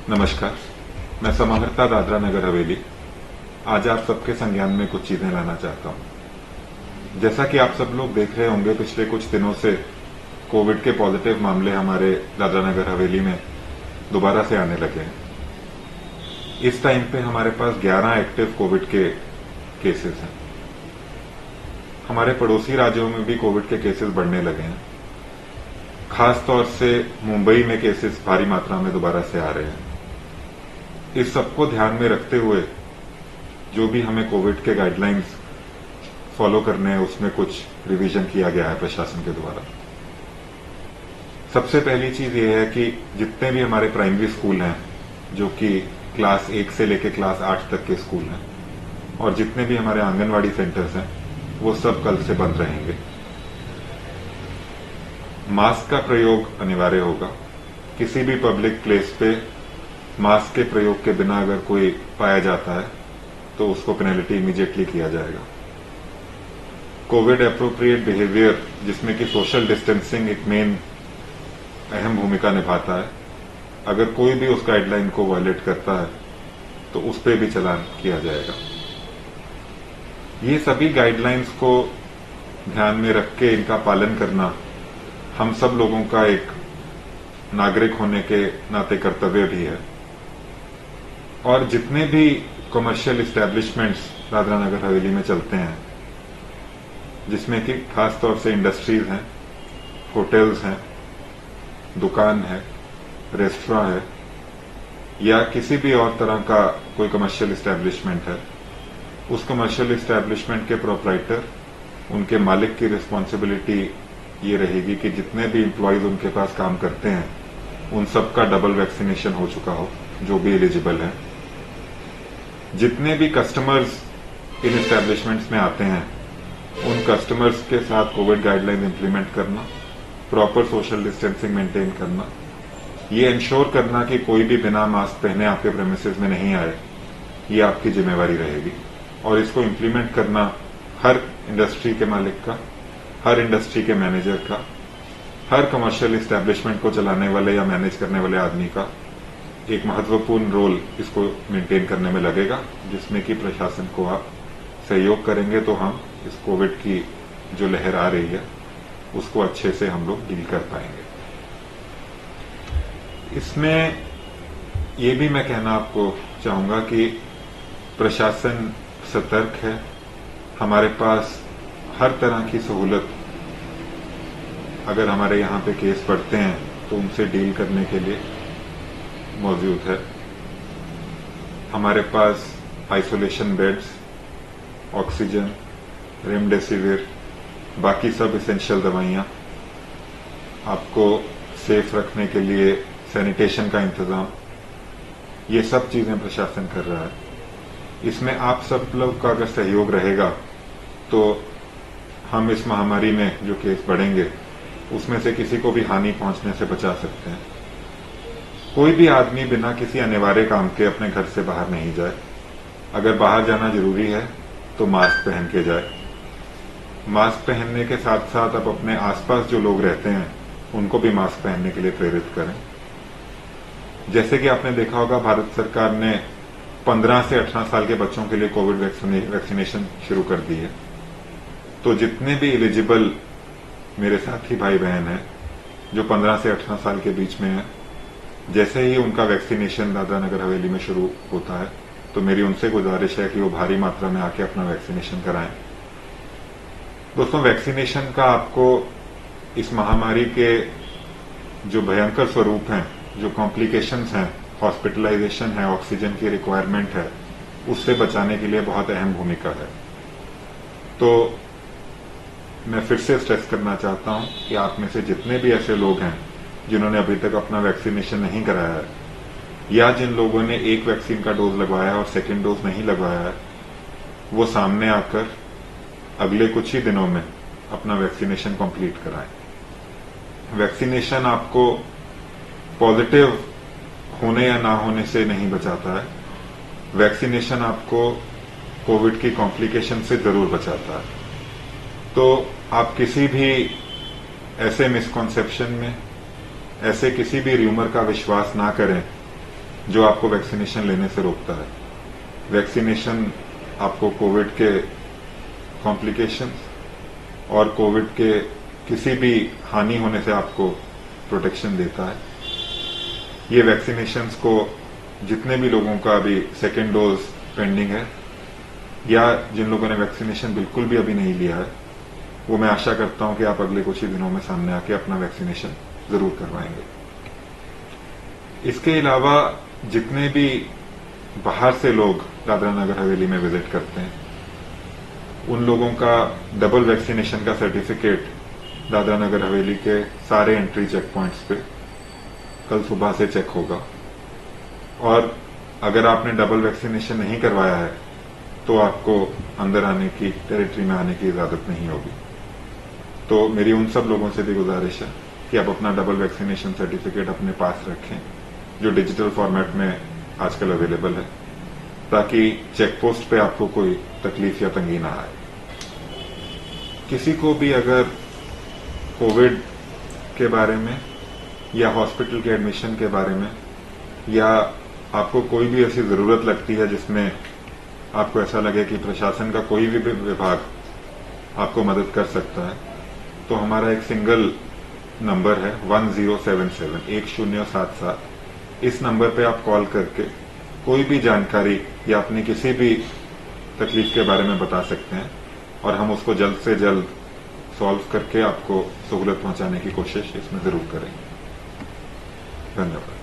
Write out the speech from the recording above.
नमस्कार, मैं समाहर्ता दादरा नगर हवेली आज आप सबके संज्ञान में कुछ चीजें लाना चाहता हूं। जैसा कि आप सब लोग देख रहे होंगे, पिछले कुछ दिनों से कोविड के पॉजिटिव मामले हमारे दादरा नगर हवेली में दोबारा से आने लगे हैं। इस टाइम पे हमारे पास 11 एक्टिव कोविड के केसेस हैं। हमारे पड़ोसी राज्यों में भी कोविड के केसेस बढ़ने लगे हैं। खास तौर से मुंबई में केसेस भारी मात्रा में दोबारा से आ रहे हैं। इस सबको ध्यान में रखते हुए जो भी हमें कोविड के गाइडलाइंस फॉलो करने हैं, उसमें कुछ रिवीजन किया गया है प्रशासन के द्वारा। सबसे पहली चीज ये है कि जितने भी हमारे प्राइमरी स्कूल हैं, जो कि क्लास 1 से लेकर क्लास 8 तक के स्कूल हैं, और जितने भी हमारे आंगनवाड़ी सेंटर्स हैं, वो सब कल से बंद रहेंगे। मास्क का प्रयोग अनिवार्य होगा। किसी भी पब्लिक प्लेस पे मास्क के प्रयोग के बिना अगर कोई पाया जाता है तो उसको पेनल्टी इमीडिएटली किया जाएगा। कोविड एप्रोप्रिएट बिहेवियर, जिसमें कि सोशल डिस्टेंसिंग एक मेन अहम भूमिका निभाता है, अगर कोई भी उस गाइडलाइन को वायलेट करता है तो उस पर भी चालान किया जाएगा। ये सभी गाइडलाइंस को ध्यान में रख के इनका पालन करना हम सब लोगों का एक नागरिक होने के नाते कर्तव्य भी है। और जितने भी कमर्शियल इस्टेब्लिशमेंट्स दादरा नगर हवेली में चलते हैं, जिसमें कि खास तौर से इंडस्ट्रीज हैं, होटल्स हैं, दुकान है, रेस्टोरेंट है, या किसी भी और तरह का कोई कमर्शियल इस्टेब्लिशमेंट है, उस कमर्शियल इस्टेब्लिशमेंट के प्रोप्राइटर, उनके मालिक की रिस्पॉन्सिबिलिटी ये रहेगी कि जितने भी एम्प्लॉयज उनके पास काम करते हैं, उन सबका डबल वैक्सीनेशन हो चुका हो, जो भी एलिजिबल है। जितने भी कस्टमर्स इन एस्टेब्लिशमेंट्स में आते हैं, उन कस्टमर्स के साथ कोविड गाइडलाइन इंप्लीमेंट करना, प्रॉपर सोशल डिस्टेंसिंग मेंटेन करना, ये इंश्योर करना कि कोई भी बिना मास्क पहने आपके प्रेमिसेस में नहीं आए, ये आपकी जिम्मेवारी रहेगी। और इसको इंप्लीमेंट करना हर इंडस्ट्री के मालिक का, हर इंडस्ट्री के मैनेजर का, हर कमर्शियल इस्टेब्लिशमेंट को चलाने वाले या मैनेज करने वाले आदमी का एक महत्वपूर्ण रोल इसको मेंटेन करने में लगेगा, जिसमें कि प्रशासन को आप सहयोग करेंगे तो हम इस कोविड की जो लहर आ रही है उसको अच्छे से हम लोग डील कर पाएंगे। इसमें ये भी मैं कहना आपको चाहूंगा कि प्रशासन सतर्क है। हमारे पास हर तरह की सहूलत, अगर हमारे यहाँ पे केस पड़ते हैं तो उनसे डील करने के लिए मौजूद है। हमारे पास आइसोलेशन बेड्स, ऑक्सीजन, रेमडेसिविर, बाकी सब इसेंशियल दवाइयाँ, आपको सेफ रखने के लिए सैनिटेशन का इंतजाम, ये सब चीजें प्रशासन कर रहा है। इसमें आप सब लोग का अगर सहयोग रहेगा तो हम इस महामारी में जो केस बढ़ेंगे उसमें से किसी को भी हानि पहुंचने से बचा सकते हैं। कोई भी आदमी बिना किसी अनिवार्य काम के अपने घर से बाहर नहीं जाए। अगर बाहर जाना जरूरी है तो मास्क पहन के जाए। मास्क पहनने के साथ साथ आप अपने आसपास जो लोग रहते हैं उनको भी मास्क पहनने के लिए प्रेरित करें। जैसे कि आपने देखा होगा, भारत सरकार ने 15 से 18 साल के बच्चों के लिए कोविड वैक्सीनेशन शुरू कर दी है। तो जितने भी एलिजिबल मेरे साथी भाई बहन हैं जो 15 से 18 साल के बीच में हैं, जैसे ही उनका वैक्सीनेशन दादरा नगर हवेली में शुरू होता है तो मेरी उनसे गुजारिश है कि वो भारी मात्रा में आके अपना वैक्सीनेशन कराएं। दोस्तों, वैक्सीनेशन का आपको इस महामारी के जो भयंकर स्वरूप हैं, जो कॉम्प्लिकेशंस हैं, हॉस्पिटलाइजेशन है, ऑक्सीजन की रिक्वायरमेंट है, उससे बचाने के लिए बहुत अहम भूमिका है। तो मैं फिर से स्ट्रेस करना चाहता हूं कि आप में से जितने भी ऐसे लोग हैं जिन्होंने अभी तक अपना वैक्सीनेशन नहीं कराया है, या जिन लोगों ने एक वैक्सीन का डोज लगवाया है और सेकेंड डोज नहीं लगवाया है, वो सामने आकर अगले कुछ ही दिनों में अपना वैक्सीनेशन कंप्लीट कराएं। वैक्सीनेशन आपको पॉजिटिव होने या ना होने से नहीं बचाता है। वैक्सीनेशन आपको कोविड की कॉम्प्लिकेशन से जरूर बचाता है। तो आप किसी भी ऐसे मिसकॉन्सेप्शन में, ऐसे किसी भी र्यूमर का विश्वास ना करें जो आपको वैक्सीनेशन लेने से रोकता है। वैक्सीनेशन आपको कोविड के कॉम्प्लिकेशंस और कोविड के किसी भी हानि होने से आपको प्रोटेक्शन देता है। ये वैक्सीनेशंस को जितने भी लोगों का अभी सेकेंड डोज पेंडिंग है या जिन लोगों ने वैक्सीनेशन बिल्कुल भी अभी नहीं लिया है, वो मैं आशा करता हूं कि आप अगले कुछ ही दिनों में सामने आके अपना वैक्सीनेशन जरूर करवाएंगे। इसके अलावा जितने भी बाहर से लोग दादरा नगर हवेली में विजिट करते हैं, उन लोगों का डबल वैक्सीनेशन का सर्टिफिकेट दादरा नगर हवेली के सारे एंट्री चेक पॉइंट्स पे कल सुबह से चेक होगा। और अगर आपने डबल वैक्सीनेशन नहीं करवाया है तो आपको अंदर आने की, टेरिटरी में आने की इजाजत नहीं होगी। तो मेरी उन सब लोगों से भी गुजारिश है कि आप अपना डबल वैक्सीनेशन सर्टिफिकेट अपने पास रखें, जो डिजिटल फॉर्मेट में आजकल अवेलेबल है, ताकि चेक पोस्ट पे आपको कोई तकलीफ या तंगी ना आए। किसी को भी अगर कोविड के बारे में या हॉस्पिटल के एडमिशन के बारे में या आपको कोई भी ऐसी जरूरत लगती है जिसमें आपको ऐसा लगे कि प्रशासन का कोई भी विभाग आपको मदद कर सकता है, तो हमारा एक सिंगल नंबर है 1077। इस नंबर पे आप कॉल करके कोई भी जानकारी या अपनी किसी भी तकलीफ के बारे में बता सकते हैं और हम उसको जल्द से जल्द सॉल्व करके आपको सहूलत पहुंचाने की कोशिश इसमें जरूर करेंगे। धन्यवाद।